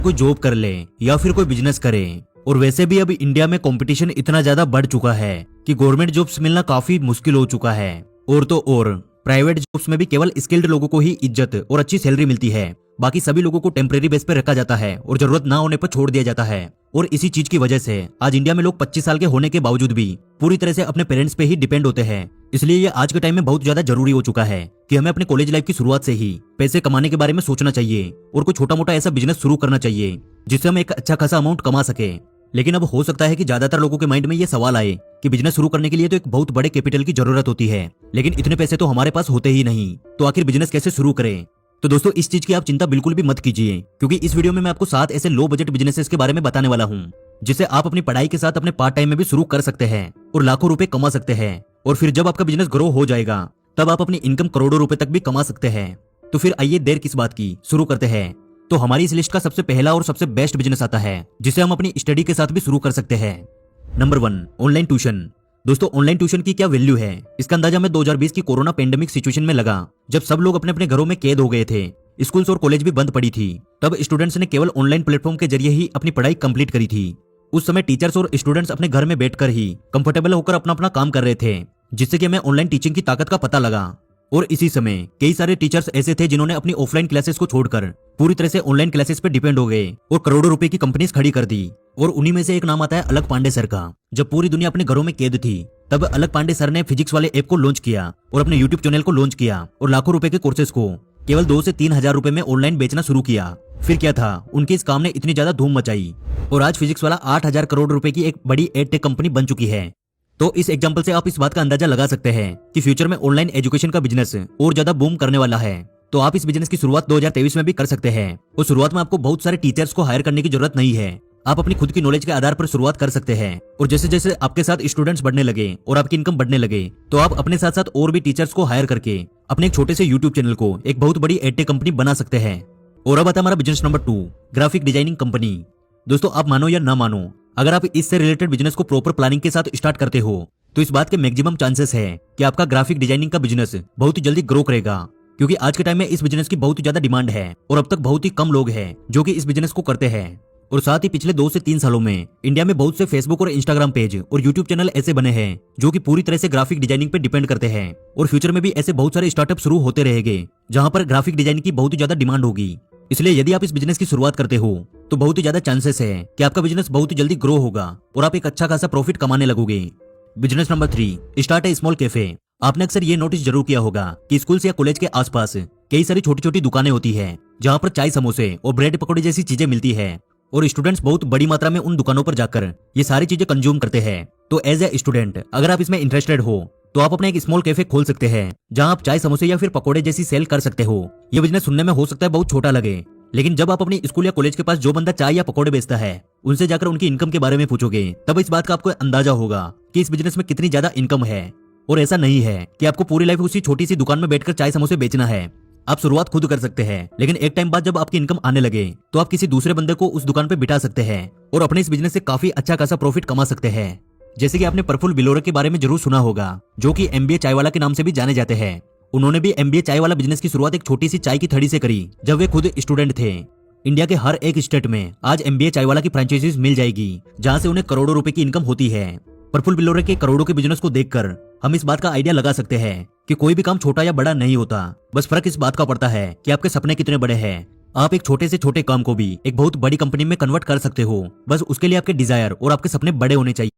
कोई जॉब कर ले या फिर कोई बिजनेस करे। और वैसे भी अब इंडिया में कंपटीशन इतना ज्यादा बढ़ चुका है कि गवर्नमेंट जॉब्स मिलना काफी मुश्किल हो चुका है। और तो और प्राइवेट जॉब्स में भी केवल स्किल्ड लोगों को ही इज्जत और अच्छी सैलरी मिलती है, बाकी सभी लोगों को टेम्परेरी बेस पर रखा जाता है और जरूरत ना होने पर छोड़ दिया जाता है। और इसी चीज की वजह से आज इंडिया में लोग 25 साल के होने के बावजूद भी पूरी तरह से अपने पेरेंट्स पे ही डिपेंड होते हैं। इसलिए ये आज के टाइम में बहुत ज्यादा जरूरी हो चुका है कि हमें अपने कॉलेज लाइफ की शुरुआत से ही पैसे कमाने के बारे में सोचना चाहिए और कोई छोटा मोटा ऐसा बिजनेस शुरू करना चाहिए जिससे हम एक अच्छा खासा अमाउंट कमा सके। लेकिन अब हो सकता है कि ज्यादातर लोगों के माइंड में ये सवाल आए कि बिजनेस शुरू करने के लिए तो एक बहुत बड़े कैपिटल की जरूरत होती है, लेकिन इतने पैसे तो हमारे पास होते ही नहीं, तो आखिर बिजनेस कैसे शुरू करें। तो दोस्तों इस चीज की आप चिंता बिल्कुल भी मत कीजिए, क्योंकि इस वीडियो में मैं आपको 7 ऐसे लो बजट बिजनेसेस के बारे में बताने वाला हूँ जिसे आप अपनी पढ़ाई के साथ अपने पार्ट टाइम में भी शुरू कर सकते हैं और लाखों रुपए कमा सकते हैं। और फिर जब आपका बिजनेस ग्रो हो जाएगा तब आप अपनी इनकम करोड़ों रुपए तक भी कमा सकते हैं। तो फिर आइए देर किस बात की, शुरू करते हैं। तो हमारी इस लिस्ट का सबसे पहला और सबसे बेस्ट बिजनेस आता है जिसे हम अपनी स्टडी के साथ भी शुरू कर सकते हैं। Number 1, online tuition. दोस्तों ऑनलाइन ट्यूशन की क्या वैल्यू है, इसका अंदाजा हमें 2020 की कोरोना पेंडेमिक सिचुएशन में लगा, जब सब लोग अपने अपने घरों में कैद हो गए थे, स्कूल्स और कॉलेज भी बंद पड़ी थी। तब स्टूडेंट्स ने केवल ऑनलाइन प्लेटफॉर्म के जरिए ही अपनी पढ़ाई कंप्लीट करी थी। उस समय टीचर्स और स्टूडेंट्स अपने घर में बैठकर ही कंफर्टेबल होकर अपना अपना काम कर रहे थे, जिससे कि हमें ऑनलाइन टीचिंग की ताकत का पता लगा। और इसी समय कई सारे टीचर्स ऐसे थे जिन्होंने अपनी ऑफलाइन क्लासेस को छोड़कर पूरी तरह से ऑनलाइन क्लासेस पे डिपेंड हो गए और करोड़ों रुपए की कंपनीज खड़ी कर दी। और उन्हीं में से एक नाम आता है अलग पांडे सर का। जब पूरी दुनिया अपने घरों में कैद थी तब अलग पांडे सर ने फिजिक्स वाले ऐप को लॉन्च किया और अपने यूट्यूब चैनल को लॉन्च किया और लाखों रुपए के कोर्सेज को केवल 2 से 3 हजार रुपए में ऑनलाइन बेचना शुरू किया। फिर क्या था, उनके इस काम ने इतनी ज्यादा धूम मचाई और आज फिजिक्स वाला 8,000 करोड़ रुपए की एक बड़ी एडटेक कंपनी बन चुकी है। तो इस एग्जांपल से आप इस बात का अंदाजा लगा सकते हैं कि फ्यूचर में ऑनलाइन एजुकेशन का बिजनेस और ज्यादा बूम करने वाला है। तो आप इस बिजनेस की शुरुआत 2023 में भी कर सकते हैं और शुरुआत में आपको बहुत सारे टीचर्स को हायर करने की जरूरत नहीं है। आप अपनी खुद की नॉलेज के आधार पर शुरुआत कर सकते हैं और जैसे जैसे आपके साथ स्टूडेंट्स बढ़ने लगे और आपकी इनकम बढ़ने लगे तो आप अपने साथ साथ और भी टीचर्स को हायर करके अपने एक छोटे से यूट्यूब चैनल को एक बहुत बड़ी एडटेक कंपनी बना सकते हैं। और अब आता है हमारा business number 2, graphic designing company. दोस्तों आप मानो या ना मानो, अगर आप इससे रिलेटेड बिजनेस को प्रॉपर प्लानिंग के साथ स्टार्ट करते हो तो इस बात के मैक्सिमम चांसेस है कि आपका ग्राफिक डिजाइनिंग का बिजनेस बहुत ही जल्दी ग्रो करेगा, क्योंकि आज के टाइम में इस बिजनेस की बहुत ही ज्यादा डिमांड है और अब तक बहुत ही कम लोग हैं जो कि इस बिजनेस को करते हैं। और साथ ही पिछले 2 से 3 सालों में इंडिया में बहुत से फेसबुक और इंस्टाग्राम पेज और यूट्यूब चैनल ऐसे बने हैं जो कि पूरी तरह से ग्राफिक डिजाइनिंग पे डिपेंड करते हैं। और फ्यूचर में भी ऐसे बहुत सारे स्टार्टअप शुरू होते रहेंगे जहां पर ग्राफिक डिजाइनिंग की बहुत ही ज्यादा डिमांड होगी। इसलिए यदि आप इस बिजनेस की शुरुआत करते हो तो बहुत ही ज्यादा चांसेस है कि आपका बिजनेस बहुत ही जल्दी ग्रो होगा और आप एक अच्छा खासा प्रॉफिट कमाने लगोगे। बिजनेस नंबर 3, स्टार्ट ए स्मॉल कैफे। आपने अक्सर ये नोटिस जरूर किया होगा कि स्कूल्स या कॉलेज के आसपास कई सारी छोटी छोटी दुकानें होती है जहां पर चाय, समोसे और ब्रेड पकौड़े जैसी चीजें मिलती है और स्टूडेंट्स बहुत बड़ी मात्रा में उन दुकानों पर जाकर ये सारी चीजें कंज्यूम करते हैं। तो एज ए स्टूडेंट अगर आप इसमें इंटरेस्टेड हो तो आप अपना एक स्मॉल कैफे खोल सकते हैं जहां आप चाय, समोसे या फिर पकौड़े जैसी सेल कर सकते हो। ये बिजनेस सुनने में हो सकता है बहुत छोटा लगे, लेकिन जब आप अपनी स्कूल या कॉलेज के पास जो बंदा चाय या पकौड़े बेचता है उनसे जाकर उनकी इनकम के बारे में पूछोगे तब इस बात का आपको अंदाजा होगा कि इस बिजनेस में कितनी ज्यादा इनकम है। और ऐसा नहीं है कि आपको पूरी लाइफ उसी छोटी सी दुकान में बैठकर चाय समोसे बेचना है। आप शुरुआत खुद कर सकते हैं, लेकिन एक टाइम बाद जब आपकी इनकम आने लगे तो आप किसी दूसरे बंदे को उस दुकान पे बिठा सकते हैं और अपने इस बिजनेस से काफी अच्छा खासा प्रॉफिट कमा सकते हैं। जैसे कि आपने प्रफुल्ल बिलोरे के बारे में जरूर सुना होगा, जो कि MBA चाय वाला के नाम से भी जाने जाते हैं। उन्होंने भी MBA चाय वाला बिजनेस की शुरुआत एक छोटी सी चाय की थड़ी से करी जब वे खुद स्टूडेंट थे। इंडिया के हर एक स्टेट में आज MBA चाय वाला की फ्रेंचाइजीज मिल जाएगी जहां से उन्हें करोड़ों रुपए की इनकम होती है। प्रफुल्ल बिलोरे के करोड़ों के बिजनेस को देखकर हम इस बात का आइडिया लगा सकते हैं कि कोई भी काम छोटा या बड़ा नहीं होता, बस फर्क इस बात का पड़ता है कि आपके सपने कितने बड़े हैं। आप एक छोटे से छोटे काम को भी एक बहुत बड़ी कंपनी में कन्वर्ट कर सकते हो, बस उसके लिए आपके डिजायर और आपके सपने बड़े होने चाहिए।